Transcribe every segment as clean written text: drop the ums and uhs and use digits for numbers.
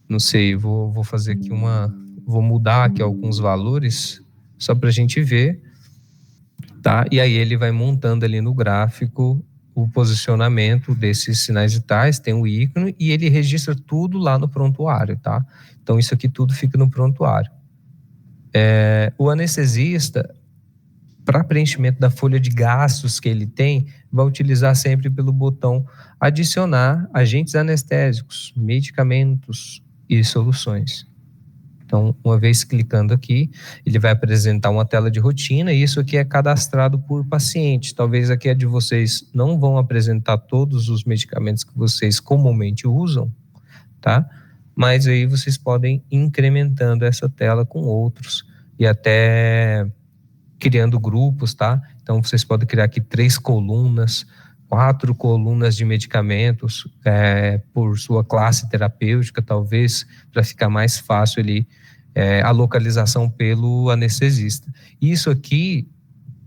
Não sei, vou fazer aqui vou mudar aqui alguns valores só para a gente ver, tá? E aí ele vai montando ali no gráfico o posicionamento desses sinais vitais, tem o ícone e ele registra tudo lá no prontuário, tá? Então isso aqui tudo fica no prontuário. O anestesista, para preenchimento da folha de gastos que ele tem, vai utilizar sempre pelo botão adicionar agentes anestésicos, medicamentos e soluções. Então, uma vez clicando aqui, ele vai apresentar uma tela de rotina e isso aqui é cadastrado por paciente. Talvez aqui a de vocês não vão apresentar todos os medicamentos que vocês comumente usam, tá? Mas aí vocês podem ir incrementando essa tela com outros e até criando grupos, tá? Então, vocês podem criar aqui 3 colunas, 4 colunas de medicamentos por sua classe terapêutica, talvez, para ficar mais fácil ali a localização pelo anestesista. Isso aqui,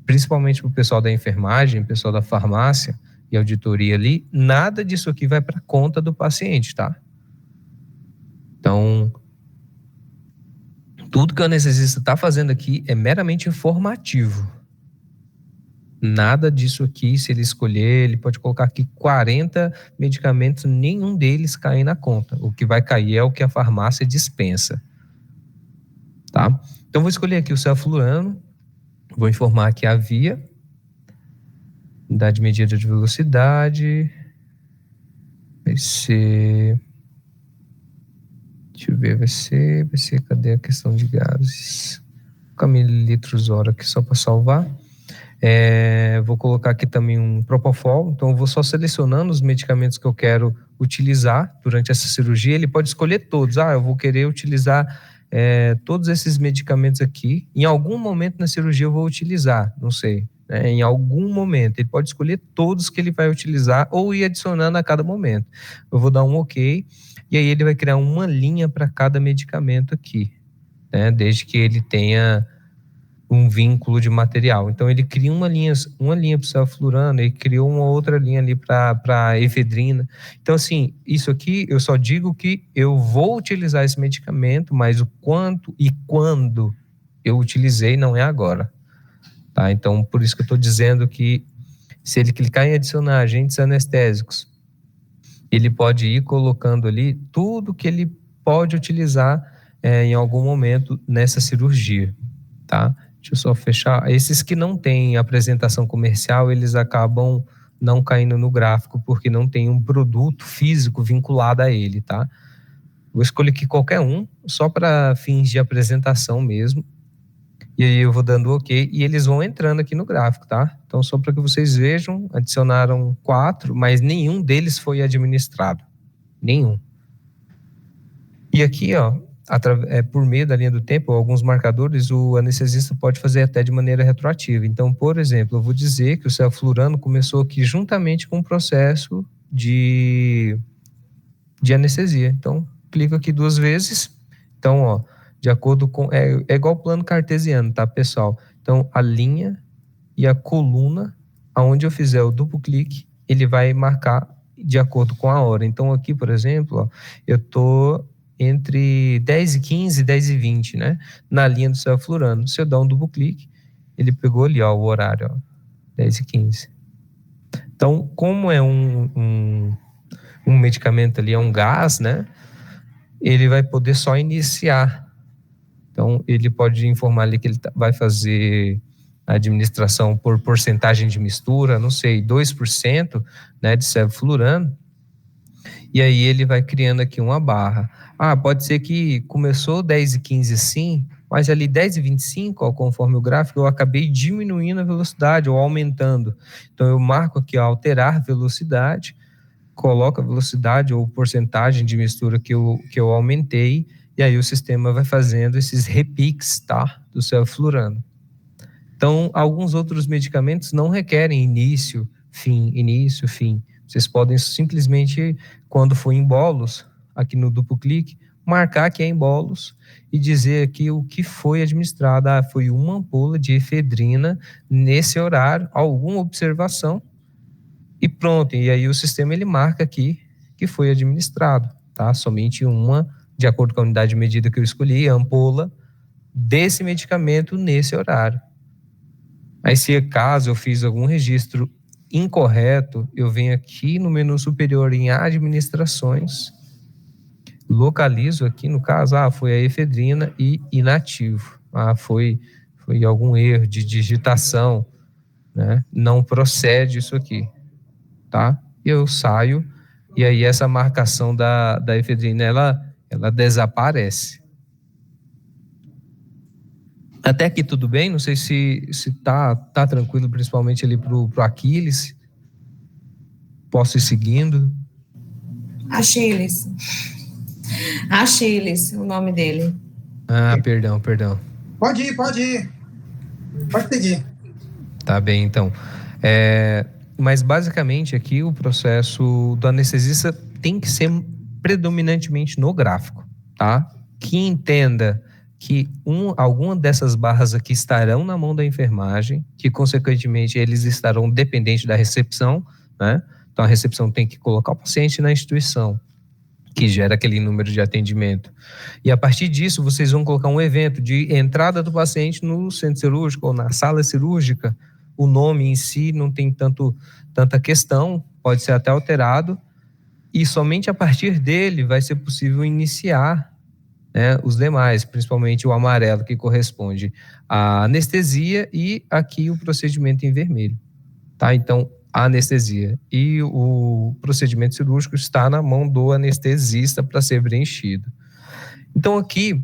principalmente para o pessoal da enfermagem, pessoal da farmácia e auditoria ali, nada disso aqui vai para conta do paciente, tá? Então, tudo que o anestesista está fazendo aqui é meramente informativo. Nada disso aqui, se ele escolher, ele pode colocar aqui 40 medicamentos, nenhum deles cai na conta. O que vai cair é o que a farmácia dispensa, tá? Então, vou escolher aqui o sulfurano, vou informar aqui a via, unidade medida de velocidade, vai ser... Deixa eu ver, vai ser, cadê a questão de gases? Mililitros hora aqui só para salvar. Vou colocar aqui também um propofol, então eu vou só selecionando os medicamentos que eu quero utilizar durante essa cirurgia. Ele pode escolher todos. Eu vou querer utilizar todos esses medicamentos aqui. Em algum momento na cirurgia eu vou utilizar, não sei, né? Em algum momento. Ele pode escolher todos que ele vai utilizar ou ir adicionando a cada momento. Eu vou dar um OK e aí ele vai criar uma linha para cada medicamento aqui, né? Desde que ele tenha um vínculo de material. Então, ele cria uma linha para o sulfurano, ele criou uma outra linha ali para efedrina. Então, assim, isso aqui eu só digo que eu vou utilizar esse medicamento, mas o quanto e quando eu utilizei não é agora, tá? Então, por isso que eu estou dizendo que se ele clicar em adicionar agentes anestésicos, ele pode ir colocando ali tudo que ele pode utilizar em algum momento nessa cirurgia, tá? Deixa eu só fechar. Esses que não têm apresentação comercial, eles acabam não caindo no gráfico, porque não tem um produto físico vinculado a ele, tá? Vou escolher aqui qualquer um, só para fins de apresentação mesmo. E aí eu vou dando OK e eles vão entrando aqui no gráfico, tá? Então, só para que vocês vejam, adicionaram 4, mas nenhum deles foi administrado. Nenhum. E aqui, ó, por meio da linha do tempo, alguns marcadores, o anestesista pode fazer até de maneira retroativa. Então, por exemplo, eu vou dizer que o sulfurano começou aqui juntamente com o processo de anestesia. Então, clico aqui 2 vezes. Então, ó, de acordo com... É igual o plano cartesiano, tá, pessoal? Então, a linha e a coluna, aonde eu fizer o duplo clique, ele vai marcar de acordo com a hora. Então, aqui, por exemplo, ó, eu tô entre 10h15 e 10h20, né? Na linha do sulfurano. Se eu dar um duplo clique, ele pegou ali, ó, o horário, ó, 10h15. Então, como é um medicamento ali, é um gás, né? Ele vai poder só iniciar. Então, ele pode informar ali que ele vai fazer a administração por porcentagem de mistura, não sei, 2%, né, de sulfurano. E aí ele vai criando aqui uma barra. Pode ser que começou 10h15 sim, mas ali 10h25, ó, conforme o gráfico, eu acabei diminuindo a velocidade ou aumentando. Então eu marco aqui, ó, alterar velocidade, coloco a velocidade ou porcentagem de mistura que eu aumentei, e aí o sistema vai fazendo esses repiques, tá, do sulfurano. Então, alguns outros medicamentos não requerem início, fim. Vocês podem simplesmente, quando for em bolos, aqui no duplo clique, marcar que é em bolos e dizer aqui o que foi administrado. Foi uma ampola de efedrina nesse horário, alguma observação e pronto. E aí o sistema ele marca aqui que foi administrado, tá? Somente uma de acordo com a unidade de medida que eu escolhi, a ampola desse medicamento nesse horário. Aí, se caso eu fiz algum registro incorreto, eu venho aqui no menu superior em administrações, localizo aqui, no caso, foi a efedrina e inativo. Foi algum erro de digitação, né? Não procede isso aqui, tá? Eu saio e aí essa marcação da efedrina, ela desaparece. Até aqui tudo bem? Não sei se tá tranquilo, principalmente ali pro Aquiles. Posso ir seguindo? Achilles, o nome dele. Perdão. Pode ir. Pode seguir. Tá bem, então. Mas basicamente aqui o processo do anestesista tem que ser predominantemente no gráfico, tá? Que entenda que alguma dessas barras aqui estarão na mão da enfermagem, que consequentemente eles estarão dependentes da recepção, né? Então a recepção tem que colocar o paciente na instituição, que gera aquele número de atendimento. E a partir disso, vocês vão colocar um evento de entrada do paciente no centro cirúrgico ou na sala cirúrgica. O nome em si não tem tanta questão, pode ser até alterado, e somente a partir dele vai ser possível iniciar, né, os demais, principalmente o amarelo, que corresponde à anestesia, e aqui o procedimento em vermelho, tá? Então, a anestesia e o procedimento cirúrgico está na mão do anestesista para ser preenchido. Então, aqui,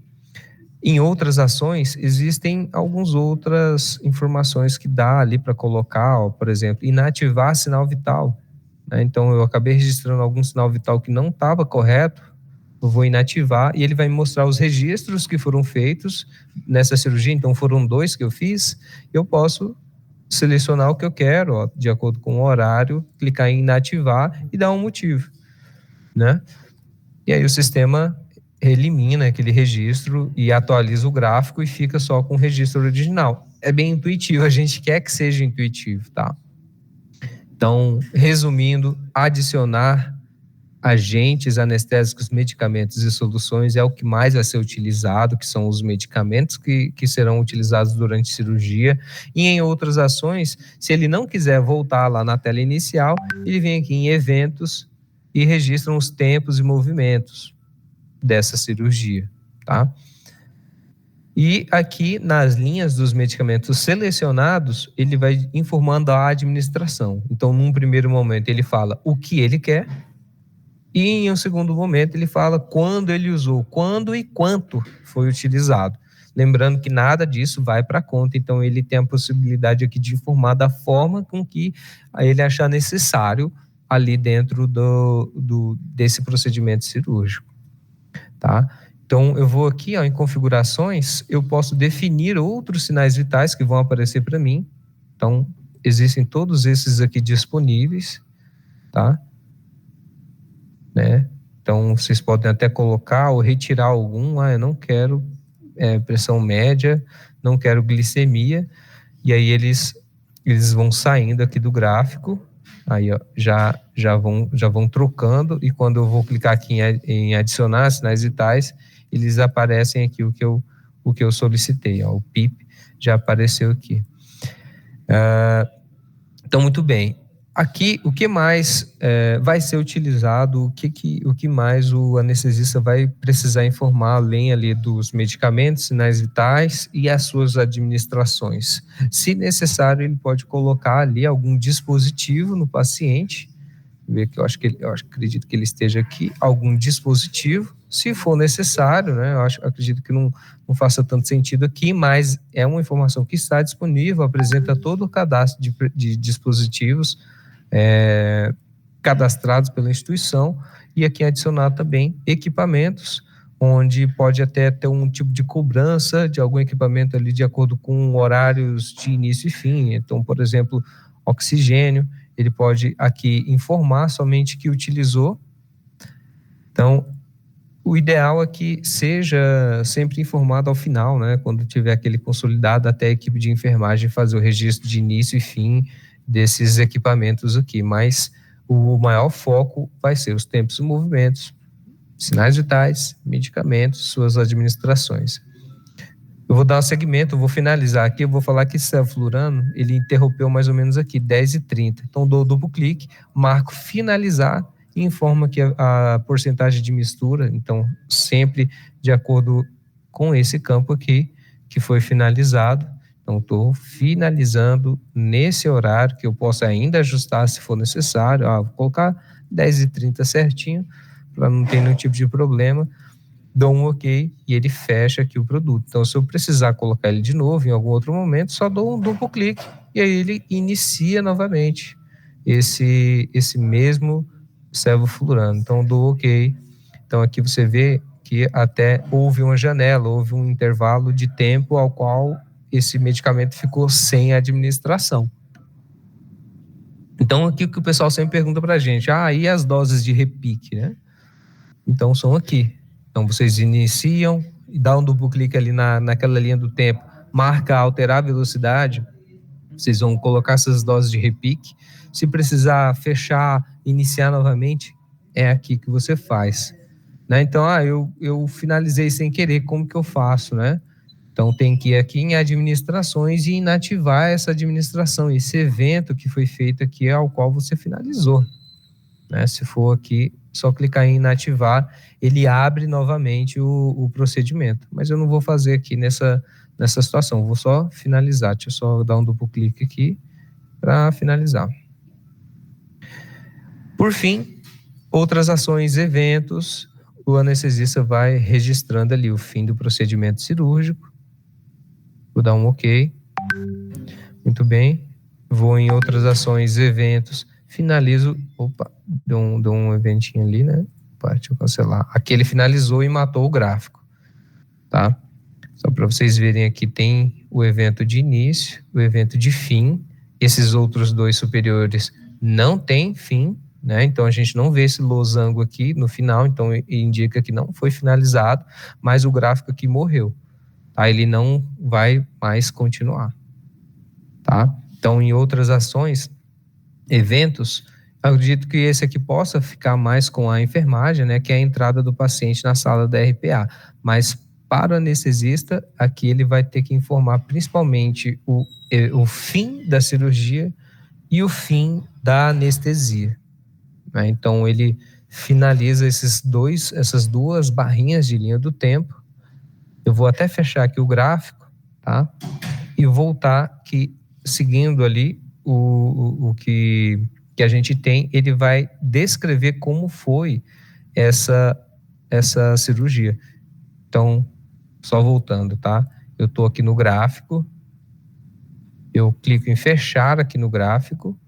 em outras ações, existem algumas outras informações que dá ali para colocar, por exemplo, inativar sinal vital, né? Então, eu acabei registrando algum sinal vital que não estava correto, eu vou inativar e ele vai me mostrar os registros que foram feitos nessa cirurgia. Então, foram 2 que eu fiz, eu posso selecionar o que eu quero, de acordo com o horário, clicar em inativar e dar um motivo, né? E aí o sistema elimina aquele registro e atualiza o gráfico e fica só com o registro original. É bem intuitivo, a gente quer que seja intuitivo, tá? Então, resumindo, adicionar agentes anestésicos, medicamentos e soluções é o que mais vai ser utilizado, que são os medicamentos que serão utilizados durante cirurgia. E em outras ações, se ele não quiser voltar lá na tela inicial, ele vem aqui em eventos e registra os tempos e movimentos dessa cirurgia, tá? E aqui nas linhas dos medicamentos selecionados, ele vai informando a administração. Então, num primeiro momento, ele fala o que ele quer, e em um segundo momento ele fala quando ele usou, quando e quanto foi utilizado. Lembrando que nada disso vai para a conta, então ele tem a possibilidade aqui de informar da forma com que ele achar necessário ali dentro desse procedimento cirúrgico, tá? Então eu vou aqui, em configurações, eu posso definir outros sinais vitais que vão aparecer para mim. Então existem todos esses aqui disponíveis, tá? Né? Então, vocês podem até colocar ou retirar algum. Eu não quero pressão média, não quero glicemia, e aí eles vão saindo aqui do gráfico, aí já vão trocando, e quando eu vou clicar aqui em adicionar sinais vitais, eles aparecem aqui o que eu solicitei, o PIP já apareceu aqui. Então, muito bem. Aqui, o que mais vai ser utilizado, o que mais o anestesista vai precisar informar, além ali dos medicamentos, sinais vitais e as suas administrações. Se necessário, ele pode colocar ali algum dispositivo no paciente, ver que eu acredito que ele esteja aqui, algum dispositivo, se for necessário, né? Acredito que não faça tanto sentido aqui, mas é uma informação que está disponível, apresenta todo o cadastro de dispositivos cadastrados pela instituição, e aqui adicionar também equipamentos, onde pode até ter um tipo de cobrança de algum equipamento ali de acordo com horários de início e fim. Então, por exemplo, oxigênio, ele pode aqui informar somente que utilizou. Então, o ideal é que seja sempre informado ao final, né? Quando tiver aquele consolidado, até a equipe de enfermagem fazer o registro de início e fim desses equipamentos aqui, mas o maior foco vai ser os tempos e movimentos, sinais vitais, medicamentos, suas administrações. Eu vou dar um segmento, eu vou finalizar aqui, eu vou falar que sevoflurano, ele interrompeu mais ou menos aqui, 10h30. Então, dou duplo clique, marco finalizar e informa que a porcentagem de mistura, então, sempre de acordo com esse campo aqui, que foi finalizado. Então, estou finalizando nesse horário, que eu posso ainda ajustar se for necessário. Vou colocar 10h30 certinho, para não ter nenhum tipo de problema. Dou um ok e ele fecha aqui o produto. Então, se eu precisar colocar ele de novo em algum outro momento, só dou um duplo clique e aí ele inicia novamente esse mesmo sevoflurano. Então, dou ok. Então, aqui você vê que até houve uma janela, houve um intervalo de tempo ao qual esse medicamento ficou sem administração. Então, aqui o que o pessoal sempre pergunta pra gente, e as doses de repique, né? Então, são aqui. Então, vocês iniciam e dá um duplo clique ali naquela linha do tempo, marca alterar a velocidade, vocês vão colocar essas doses de repique. Se precisar fechar, iniciar novamente, é aqui que você faz. Né? Então, eu finalizei sem querer, como que eu faço, né? Então, tem que ir aqui em administrações e inativar essa administração, esse evento que foi feito aqui, ao qual você finalizou. Né? Se for aqui, só clicar em inativar, ele abre novamente o procedimento. Mas eu não vou fazer aqui nessa situação, vou só finalizar. Deixa eu só dar um duplo clique aqui para finalizar. Por fim, outras ações, eventos, o anestesista vai registrando ali o fim do procedimento cirúrgico. Vou dar um ok. Muito bem. Vou em outras ações, eventos, finalizo. Opa, deu um eventinho ali, né? Deixa eu cancelar. Aqui ele finalizou e matou o gráfico. Tá? Só para vocês verem aqui, tem o evento de início, o evento de fim. Esses outros dois superiores não tem fim, né? Então a gente não vê esse losango aqui no final, então indica que não foi finalizado, mas o gráfico aqui morreu. Tá? Ele não vai mais continuar. Tá? Então, em outras ações, eventos, eu acredito que esse aqui possa ficar mais com a enfermagem, né, que é a entrada do paciente na sala da RPA, mas para o anestesista, aqui ele vai ter que informar principalmente o fim da cirurgia e o fim da anestesia. Né? Então, ele finaliza essas duas barrinhas de linha do tempo. Eu vou até fechar aqui o gráfico, tá? E voltar aqui, seguindo ali o que a gente tem, ele vai descrever como foi essa cirurgia. Então, só voltando, tá? Eu tô aqui no gráfico, eu clico em fechar aqui no gráfico,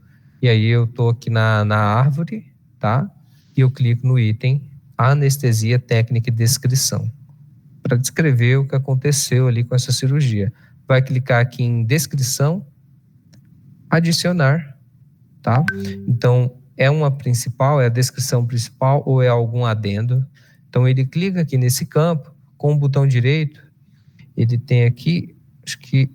e aí eu tô aqui na árvore, tá? E eu clico no item anestesia, técnica e descrição, para descrever o que aconteceu ali com essa cirurgia. Vai clicar aqui em descrição, adicionar, tá? Então, é uma principal, é a descrição principal ou é algum adendo? Então, ele clica aqui nesse campo, com o botão direito, ele tem aqui, acho que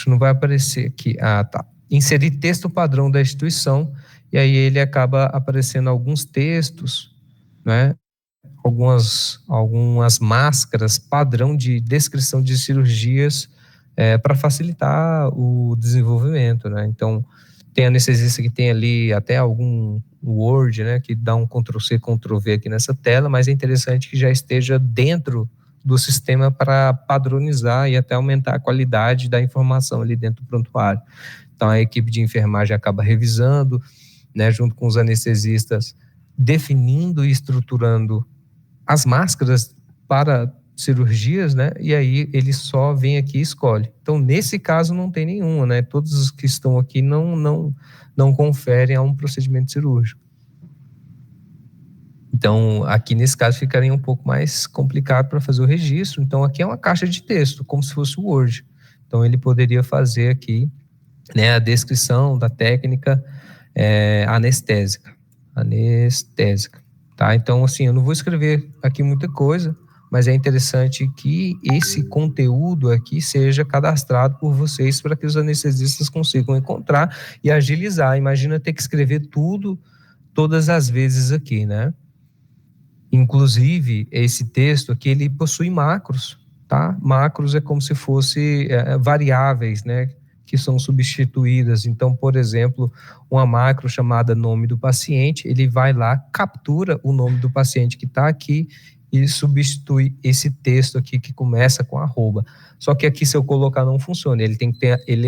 não vai aparecer aqui, tá. Inserir texto padrão da instituição, e aí ele acaba aparecendo alguns textos, né? Algumas máscaras padrão de descrição de cirurgias para facilitar o desenvolvimento, né? Então, tem anestesista que tem ali até algum Word, né, que dá um Ctrl+C, Ctrl+V aqui nessa tela, mas é interessante que já esteja dentro do sistema para padronizar e até aumentar a qualidade da informação ali dentro do prontuário. Então, a equipe de enfermagem acaba revisando, né, junto com os anestesistas, definindo e estruturando as máscaras para cirurgias, né? E aí ele só vem aqui e escolhe. Então, nesse caso, não tem nenhuma, né? Todos os que estão aqui não conferem a um procedimento cirúrgico. Então, aqui nesse caso ficaria um pouco mais complicado para fazer o registro. Então, aqui é uma caixa de texto, como se fosse o Word. Então, ele poderia fazer aqui, né, a descrição da técnica anestésica. Tá? Então, assim, eu não vou escrever aqui muita coisa, mas é interessante que esse conteúdo aqui seja cadastrado por vocês para que os anestesistas consigam encontrar e agilizar. Imagina ter que escrever tudo, todas as vezes aqui, né? Inclusive, esse texto aqui, ele possui macros, tá? Macros é como se fosse variáveis, né? Que são substituídas. Então, por exemplo, uma macro chamada nome do paciente, ele vai lá, captura o nome do paciente que está aqui e substitui esse texto aqui que começa com arroba. Só que aqui, se eu colocar, não funciona. Ele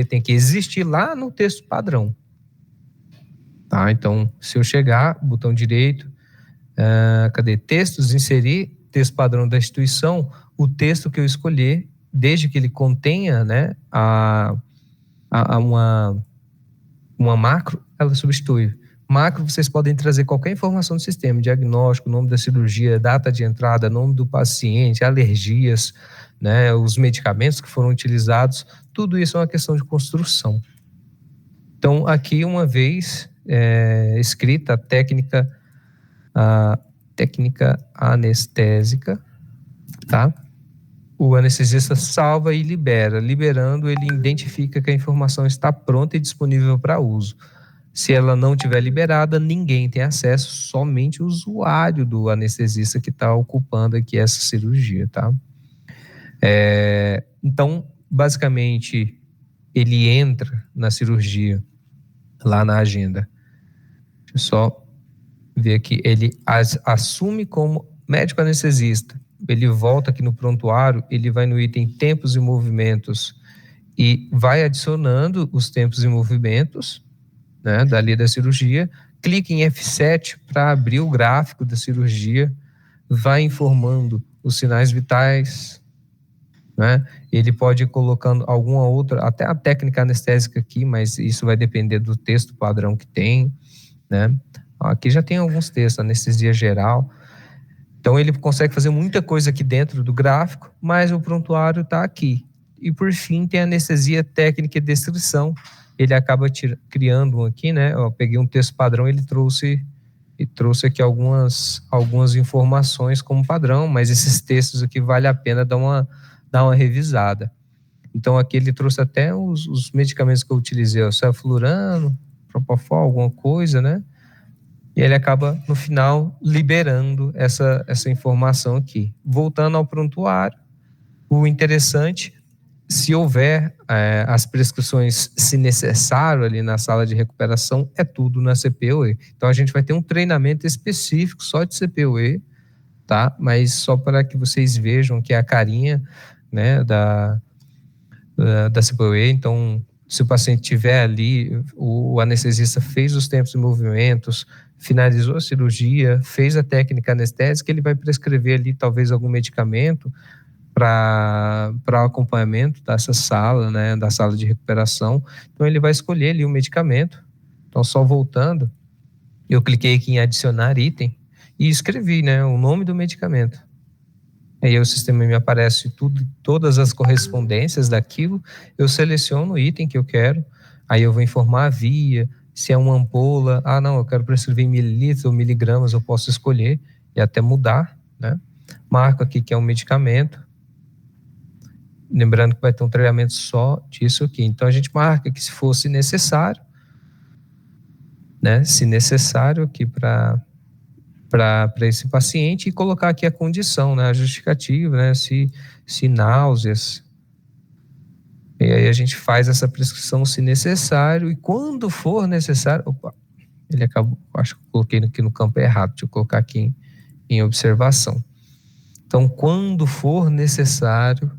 tem que existir lá no texto padrão. Tá? Então, se eu chegar, botão direito, cadê? Textos, inserir, texto padrão da instituição, o texto que eu escolher, desde que ele contenha, né, uma macro, ela substitui. Macro, vocês podem trazer qualquer informação do sistema, diagnóstico, nome da cirurgia, data de entrada, nome do paciente, alergias, né, os medicamentos que foram utilizados, tudo isso é uma questão de construção. Então, aqui, uma vez escrita a técnica anestésica, tá? O anestesista salva e libera. Liberando, ele identifica que a informação está pronta e disponível para uso. Se ela não tiver liberada, ninguém tem acesso, somente o usuário do anestesista que está ocupando aqui essa cirurgia, tá? Então, basicamente, ele entra na cirurgia, lá na agenda. Deixa eu só ver aqui. Ele assume como médico anestesista. Ele volta aqui no prontuário, ele vai no item tempos e movimentos e vai adicionando os tempos e movimentos, né, dali da cirurgia. Clique em F7 para abrir o gráfico da cirurgia, vai informando os sinais vitais, né? Ele pode ir colocando alguma outra, até a técnica anestésica aqui, mas isso vai depender do texto padrão que tem, né? Aqui já tem alguns textos, anestesia geral. Então, ele consegue fazer muita coisa aqui dentro do gráfico, mas o prontuário está aqui. E, por fim, tem a anestesia técnica e descrição. Ele acaba criando um aqui, né? Eu peguei um texto padrão, ele trouxe aqui algumas informações como padrão, mas esses textos aqui vale a pena dar uma revisada. Então, aqui ele trouxe até os medicamentos que eu utilizei, o cefalorano, propofol, alguma coisa, né? E ele acaba, no final, liberando essa informação aqui. Voltando ao prontuário, o interessante, se houver as prescrições, se necessário, ali na sala de recuperação, é tudo na CPUE. Então, a gente vai ter um treinamento específico só de CPUE, tá? Mas só para que vocês vejam que é a carinha, né, da CPUE. Então, se o paciente tiver ali, o anestesista fez os tempos e movimentos, finalizou a cirurgia, fez a técnica anestésica, ele vai prescrever ali talvez algum medicamento para o acompanhamento dessa sala, né, da sala de recuperação. Então, ele vai escolher ali o medicamento. Então, só voltando, eu cliquei aqui em adicionar item e escrevi, né, o nome do medicamento. Aí o sistema me aparece todas as correspondências daquilo, eu seleciono o item que eu quero, aí eu vou informar a via, se é uma ampola, não, eu quero prescrever em mililitros ou miligramas, eu posso escolher e até mudar, né? Marco aqui que é um medicamento, lembrando que vai ter um treinamento só disso aqui. Então, a gente marca que se fosse necessário, né? Se necessário aqui para esse paciente e colocar aqui a condição, né? A justificativa, né? Se náuseas. E aí a gente faz essa prescrição se necessário e quando for necessário... Opa, ele acabou, acho que eu coloquei aqui no campo errado, deixa eu colocar aqui em observação. Então, quando for necessário,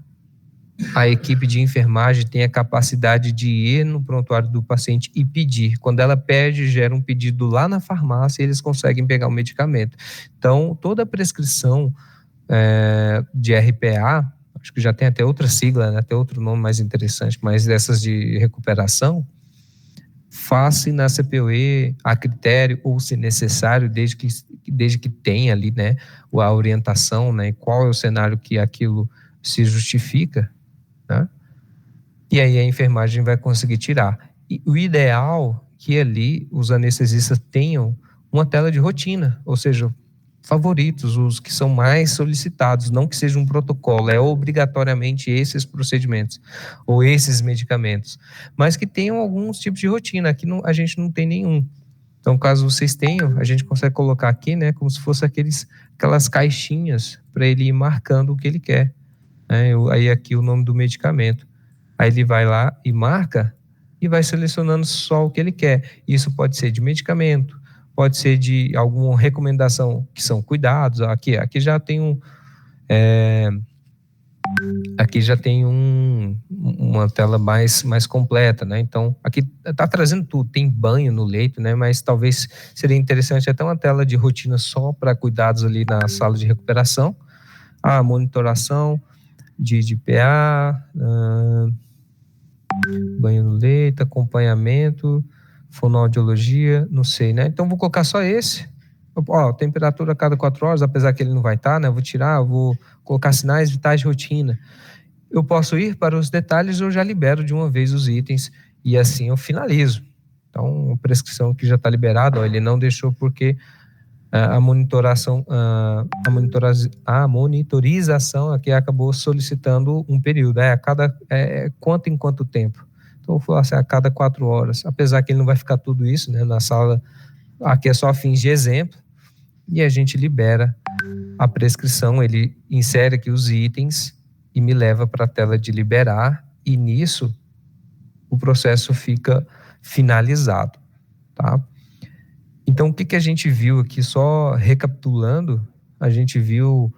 a equipe de enfermagem tem a capacidade de ir no prontuário do paciente e pedir. Quando ela pede, gera um pedido lá na farmácia e eles conseguem pegar o medicamento. Então, toda a prescrição de RPA, acho que já tem até outra sigla, né, até outro nome mais interessante, mas dessas de recuperação, faça na CPUE a critério ou se necessário, desde que tenha ali, né, a orientação, né, qual é o cenário que aquilo se justifica, né? E aí a enfermagem vai conseguir tirar. E o ideal é que ali os anestesistas tenham uma tela de rotina, ou seja, favoritos, os que são mais solicitados, não que seja um protocolo, é obrigatoriamente esses procedimentos ou esses medicamentos, mas que tenham alguns tipos de rotina. Aqui a gente não tem nenhum. Então, caso vocês tenham, a gente consegue colocar aqui, né, como se fosse aquelas caixinhas para ele ir marcando o que ele quer. Né? Aí aqui o nome do medicamento. Aí ele vai lá e marca e vai selecionando só o que ele quer. Isso pode ser de medicamento, pode ser de alguma recomendação que são cuidados. Aqui já tem uma tela mais completa, né? Então, aqui está trazendo tudo, tem banho no leito, né? Mas talvez seria interessante até uma tela de rotina só para cuidados ali na sala de recuperação, a monitoração de PA, banho no leito, acompanhamento, fonoaudiologia, não sei, né? Então, vou colocar só esse. Temperatura a cada 4 horas, apesar que ele não vai estar, né? Eu vou colocar sinais vitais de rotina. Eu posso ir para os detalhes ou já libero de uma vez os itens e assim eu finalizo. Então, a prescrição que já está liberada, ele não deixou porque a monitorização aqui acabou solicitando um período, quanto em quanto tempo. Então, eu vou falar assim, a cada 4 horas, apesar que ele não vai ficar tudo isso, né, na sala, aqui é só fins de exemplo, e a gente libera a prescrição, ele insere aqui os itens e me leva para a tela de liberar, e nisso o processo fica finalizado, tá? Então, o que a gente viu aqui, só recapitulando, a gente viu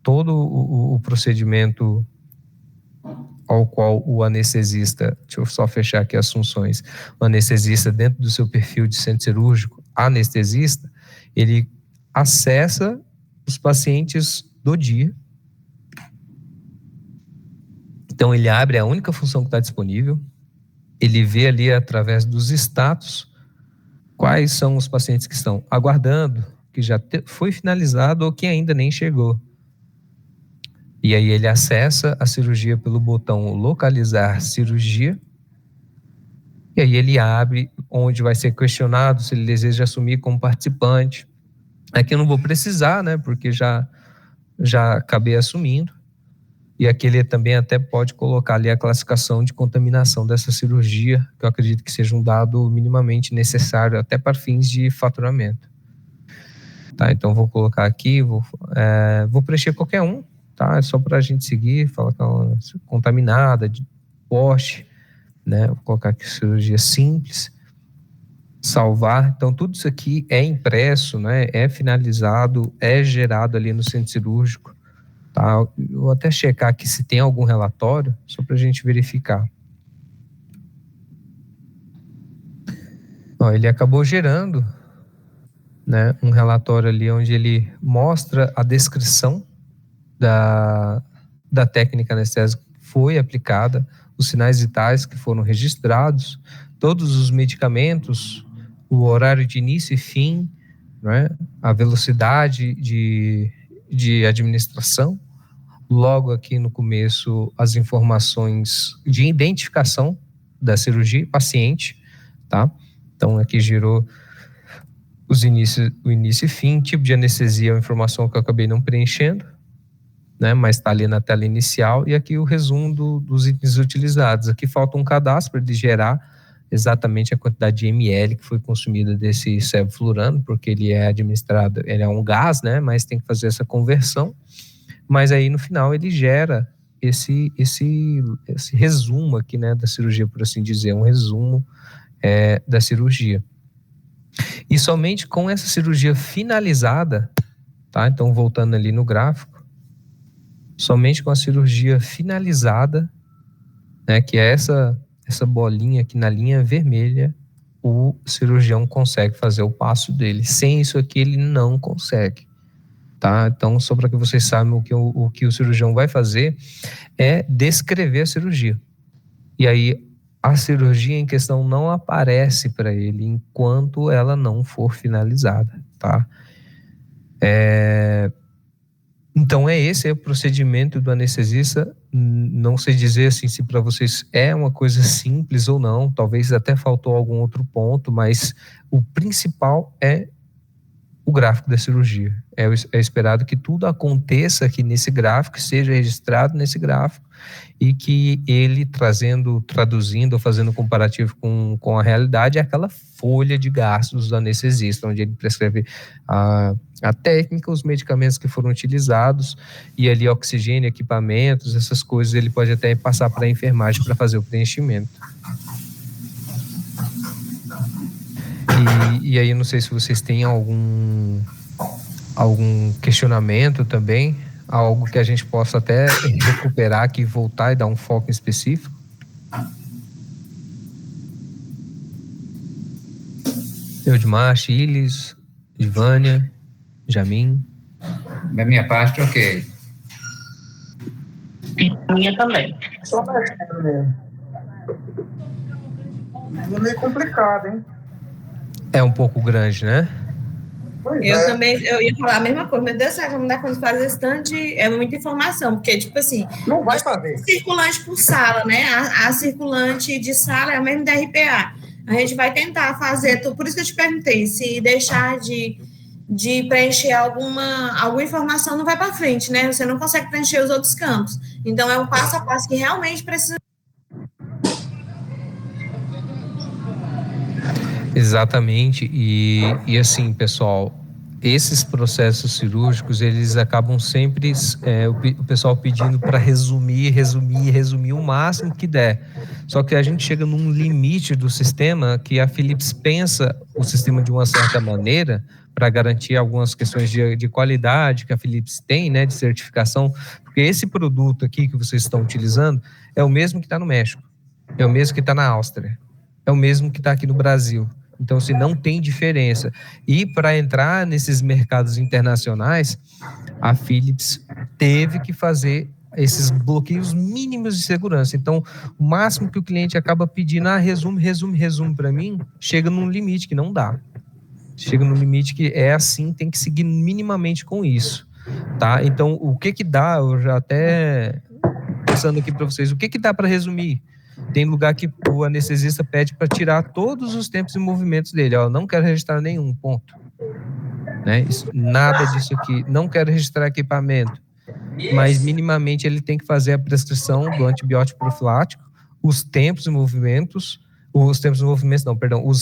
todo o procedimento ao qual o anestesista, deixa eu só fechar aqui as funções, o anestesista dentro do seu perfil de centro cirúrgico, anestesista, ele acessa os pacientes do dia. Então, ele abre a única função que está disponível, ele vê ali através dos status quais são os pacientes que estão aguardando, que já foi finalizado ou que ainda nem chegou. E aí ele acessa a cirurgia pelo botão localizar cirurgia, e aí ele abre onde vai ser questionado se ele deseja assumir como participante. Aqui eu não vou precisar, né, porque já acabei assumindo. E aqui ele também até pode colocar ali a classificação de contaminação dessa cirurgia, que eu acredito que seja um dado minimamente necessário até para fins de faturamento. Tá, então vou colocar aqui, vou preencher qualquer um, tá? É só para a gente seguir, falar que é uma contaminada, de poste, né? Vou colocar aqui cirurgia simples, salvar. Então tudo isso aqui é impresso, né? É finalizado, é gerado ali no centro cirúrgico. Tá, eu vou até checar aqui se tem algum relatório, só para a gente verificar. Ele acabou gerando, né, um relatório ali onde ele mostra a descrição da técnica anestésica que foi aplicada, os sinais vitais que foram registrados, todos os medicamentos, o horário de início e fim, né, a velocidade de administração, logo aqui no começo as informações de identificação da cirurgia e paciente, tá? Então aqui gerou o início e fim, tipo de anestesia é uma informação que eu acabei não preenchendo, né? Mas está ali na tela inicial, e aqui o resumo dos itens utilizados. Aqui falta um cadastro para ele gerar exatamente a quantidade de ml que foi consumida desse sevoflurano, porque ele é administrado, ele é um gás, né? Mas tem que fazer essa conversão. Mas aí no final ele gera esse resumo aqui, né, da cirurgia, por assim dizer, um resumo da cirurgia. E somente com essa cirurgia finalizada, tá? Então voltando ali no gráfico, somente com a cirurgia finalizada, né, que é essa bolinha aqui na linha vermelha, o cirurgião consegue fazer o passo dele. Sem isso aqui ele não consegue. Tá? Então, só para que vocês saibam o que o cirurgião vai fazer é descrever a cirurgia. E aí, a cirurgia em questão não aparece para ele enquanto ela não for finalizada, tá? Então, esse é o procedimento do anestesista. Não sei dizer assim se para vocês é uma coisa simples ou não, talvez até faltou algum outro ponto, mas o principal é o gráfico da cirurgia. É esperado que tudo aconteça aqui nesse gráfico, seja registrado nesse gráfico, e que ele traduzindo ou fazendo um comparativo com a realidade, é aquela folha de gastos do anestesista, onde ele prescreve a técnica, os medicamentos que foram utilizados, e ali oxigênio, equipamentos, essas coisas, ele pode até passar para a enfermagem para fazer o preenchimento. E aí, não sei se vocês têm algum questionamento também, algo que a gente possa até recuperar aqui, voltar e dar um foco específico. Eudmar, Chiles, Ivânia, Jamin. Da minha parte, ok. A minha também. Só mexendo mesmo. É meio complicado, hein? É um pouco grande, né? Eu ia falar a mesma coisa, meu Deus do céu, não dá quando faz esse tanto é muita informação, porque, tipo assim, não vai fazer. Circulante por sala, né? A circulante de sala é o mesmo da RPA. A gente vai tentar fazer, por isso que eu te perguntei, se deixar de preencher alguma informação, não vai para frente, né? Você não consegue preencher os outros campos. Então, é um passo a passo que realmente precisa. Exatamente, e assim, pessoal, esses processos cirúrgicos, eles acabam sempre, o pessoal pedindo para resumir o máximo que der. Só que a gente chega num limite do sistema que a Philips pensa o sistema de uma certa maneira para garantir algumas questões de qualidade que a Philips tem, né, de certificação, porque esse produto aqui que vocês estão utilizando é o mesmo que está no México, é o mesmo que está na Áustria, é o mesmo que está aqui no Brasil. Então, assim, não tem diferença. E para entrar nesses mercados internacionais, a Philips teve que fazer esses bloqueios mínimos de segurança. Então, o máximo que o cliente acaba pedindo, resume para mim, chega num limite que não dá. Chega num limite que é assim, tem que seguir minimamente com isso, tá? Então, o que dá, eu já até pensando aqui para vocês, o que dá para resumir? Tem lugar que o anestesista pede para tirar todos os tempos e movimentos dele. Ó, não quero registrar nenhum, ponto. Né? Nada disso aqui. Não quero registrar equipamento. Mas, minimamente, ele tem que fazer a prescrição do antibiótico profilático, os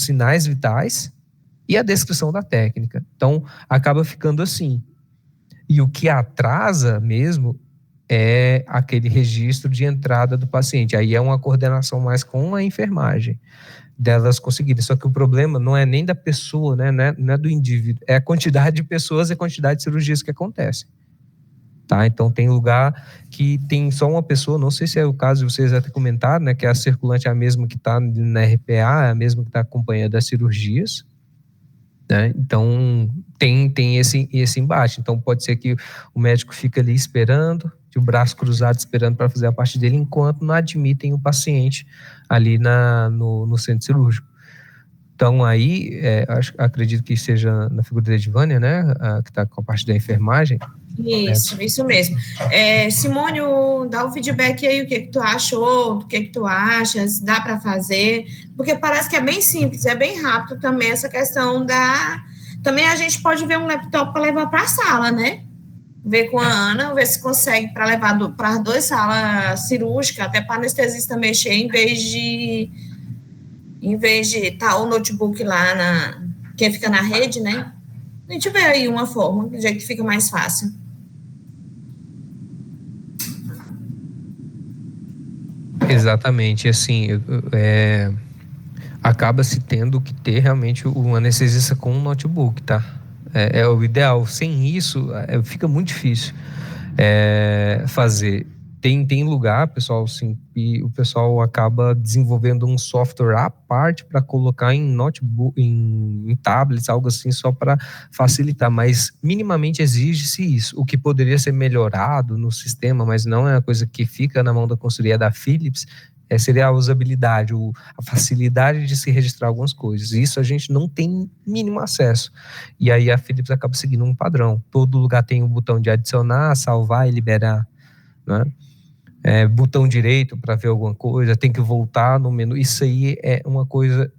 sinais vitais e a descrição da técnica. Então, acaba ficando assim. E o que atrasa mesmo é aquele registro de entrada do paciente. Aí é uma coordenação mais com a enfermagem, delas conseguirem. Só que o problema não é nem da pessoa, né? Não é do indivíduo, é a quantidade de pessoas e a quantidade de cirurgias que acontecem. Tá? Então, tem lugar que tem só uma pessoa, não sei se é o caso de vocês até comentaram, né? Que a circulante é a mesma que está na RPA, é a mesma que está acompanhando as cirurgias. Né? Então, tem esse embate. Então, pode ser que o médico fica ali esperando, de o braço cruzado esperando para fazer a parte dele, enquanto não admitem o paciente ali no centro cirúrgico. Então, aí, acredito que seja na figura da Edvânia, né, que está com a parte da enfermagem. Isso mesmo. Simone, dá um feedback aí, o que tu achou, o que tu achas, dá para fazer, porque parece que é bem simples, é bem rápido também essa questão Também a gente pode ver um laptop para levar para a sala, né? Ver com a Ana, ver se consegue para levar para as 2 salas cirúrgicas, até para anestesista mexer, em vez de estar o notebook lá quem fica na rede, né? A gente vê aí uma forma, do jeito que fica mais fácil. Exatamente, assim, acaba-se tendo que ter realmente um anestesista com um notebook, tá? É o ideal. Sem isso, fica muito difícil fazer. Tem lugar, pessoal, assim, e o pessoal acaba desenvolvendo um software à parte para colocar em notebook, em tablets, algo assim, só para facilitar, mas minimamente exige-se isso. O que poderia ser melhorado no sistema, mas não é uma coisa que fica na mão da consultoria da Philips, seria a usabilidade, a facilidade de se registrar algumas coisas. Isso a gente não tem mínimo acesso. E aí a Philips acaba seguindo um padrão. Todo lugar tem o botão de adicionar, salvar e liberar, né? Botão direito para ver alguma coisa, tem que voltar no menu. Isso aí é uma coisa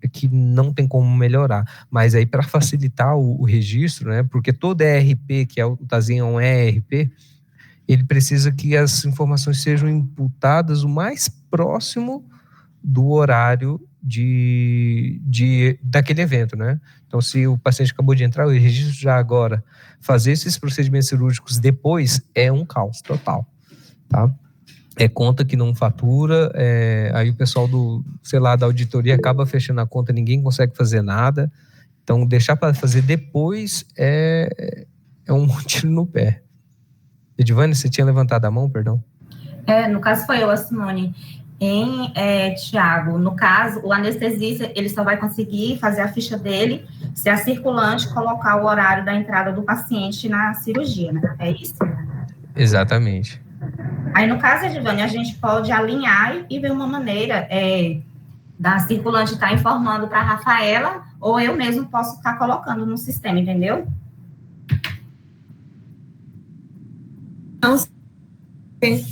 que não tem como melhorar. Mas aí, para facilitar o registro, né, porque todo ERP, que é o Tazien é um ERP, ele precisa que as informações sejam imputadas o mais próximo do horário daquele evento, né? Então, se o paciente acabou de entrar, o registro já agora, fazer esses procedimentos cirúrgicos depois é um caos total, tá? É conta que não fatura, aí o pessoal da auditoria acaba fechando a conta, ninguém consegue fazer nada. Então, deixar para fazer depois é um tiro no pé. Edivane, você tinha levantado a mão, perdão? No caso foi eu, a Simone. Tiago, no caso, o anestesista, ele só vai conseguir fazer a ficha dele se a circulante colocar o horário da entrada do paciente na cirurgia, né? É isso? Exatamente. Aí, no caso, Edivane, a gente pode alinhar e ver uma maneira da circulante estar informando para a Rafaela, ou eu mesmo posso estar colocando no sistema, entendeu? Então,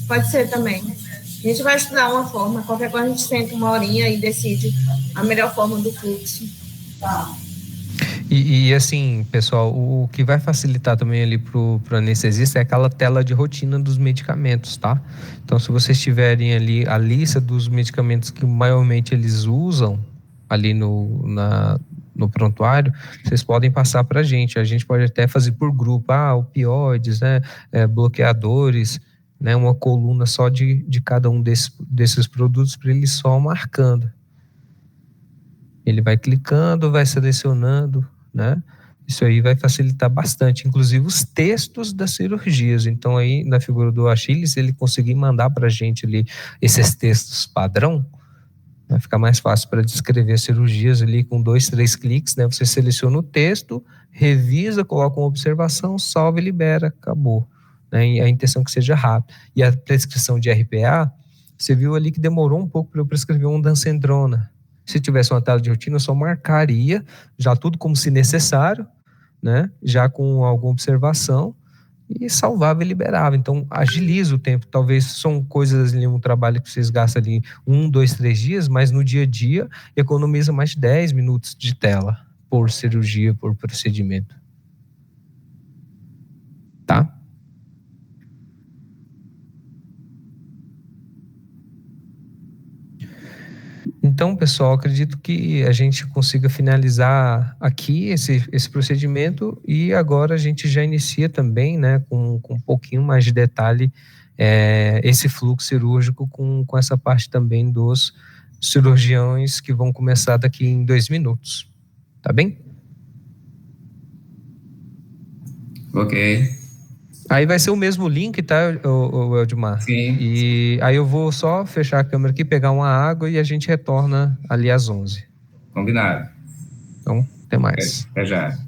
pode ser também. A gente vai estudar uma forma, qualquer coisa a gente senta uma horinha e decide a melhor forma do fluxo. Tá. E assim, pessoal, o que vai facilitar também ali pro anestesista é aquela tela de rotina dos medicamentos, tá? Então, se vocês tiverem ali a lista dos medicamentos que maiormente eles usam ali no prontuário, vocês podem passar para a gente pode até fazer por grupo, opioides, né, bloqueadores, né, uma coluna só de cada um desses produtos para ele só marcando. Ele vai clicando, vai selecionando, né? Isso aí vai facilitar bastante, inclusive os textos das cirurgias. Então aí na figura do Achilles, ele conseguir mandar para a gente ali esses textos padrão, vai ficar mais fácil para descrever as cirurgias ali com 2, 3 cliques, né? Você seleciona o texto, revisa, coloca uma observação, salva e libera, acabou. Né? E a intenção é que seja rápido. E a prescrição de RPA, você viu ali que demorou um pouco para eu prescrever um Dancendrona. Se tivesse uma tela de rotina, eu só marcaria, já tudo como se necessário, né? Já com alguma observação, e salvava e liberava. Então, agiliza o tempo. Talvez são coisas ali, um trabalho que vocês gastam ali 1, 2, 3 dias, mas no dia a dia economiza mais de 10 minutos de tela por cirurgia, por procedimento. Tá? Então, pessoal, acredito que a gente consiga finalizar aqui esse procedimento e agora a gente já inicia também, né, com um pouquinho mais de detalhe, esse fluxo cirúrgico com essa parte também dos cirurgiões que vão começar daqui em 2 minutos. Tá bem? Ok. Aí vai ser o mesmo link, tá, o Eldmar? Sim. E aí eu vou só fechar a câmera aqui, pegar uma água e a gente retorna ali às 11. Combinado. Então, até mais. Até já.